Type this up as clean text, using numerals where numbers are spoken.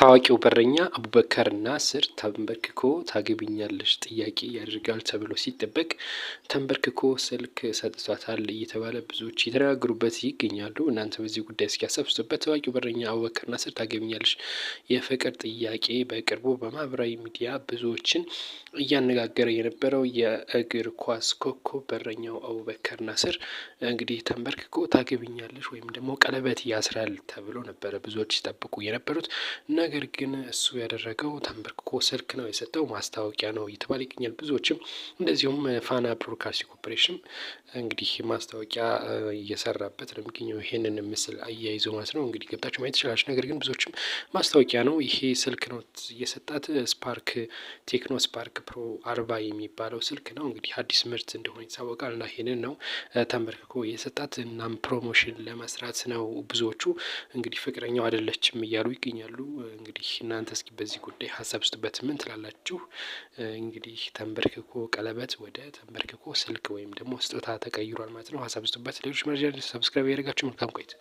ታዋቂው በረኛ አቡበከር ናስር ተንበርክኮ ታገቢኛለሽ ጥያቄ ያደርጋል ተብሎ ሲጠበቅ ተንበርክኮ ስልክ ሰጥቷታል እየተባለ ብዙዎች የተነጋገሩበት ይገኛሉ። እናንተ በዚህ ጉዳይ እስኪ ያሰብሱበት። ታዋቂው በረኛ አቡበከር ናስር ታገቢኛለሽ የፍቅር ጥያቄ በቅርቡ በማህበራዊ ሚዲያ ብዙዎችን እያነጋገረ የነበረው የእግር ኳስ ኮከብ በረኛው አቡበከር ናስር እንግዲህ ተንበርክኮ ታገቢኛለሽ ወይም ደግሞ ቀለበት ያስራል ተብሎ ነበረ ብዙዎች ሲጠብቁ የነበሩት። ነገር ግን እሱ ያደረገው ተንበርክኮ ስልክ ነው የሰጠው፣ ማስታወቂያ ነው እየተባለ ይገኛል። ብዙዎችም እንደዚሁም ፋና ብሮድካስቲንግ ኮርፖሬሽን እንግዲህ ማስታወቂያ እየሰራበት ነው የሚገኘው፣ ይሄንን ምስል አያይዞ ማለት ነው። እንግዲህ ገብታችሁ ማየት ትችላላችሁ። ነገር ግን ብዙዎችም ማስታወቂያ ነው ይሄ ስልክ ነው እየሰጣት፣ ስፓርክ ቴክኖ ስፓርክ ፕሮ 40 የሚባለው ስልክ ነው እንግዲህ አዲስ ምርት እንደሆነ ይታወቃል። እና ይሄንን ነው ተንበርክኮ የሰጣት። እናም ፕሮሞሽን ለመስራት ነው። ብዙዎቹ እንግዲህ ፍቅረኛው አይደለችም እያሉ ይገኛሉ። እንግዲህ እናንተ እስኪ በዚህ ጉዳይ ሀሳብ ስጡበት። ምን ትላላችሁ? እንግዲህ ተንበርክኮ ቀለበት ወደ ተንበርክኮ ስልክ ወይም ደግሞ ስጦታ ተቀይሯል ማለት ነው። ሀሳብ ስጡበት። ሌሎች መረጃ ሰብስክራይብ ያደርጋችሁ። መልካም ቆይታ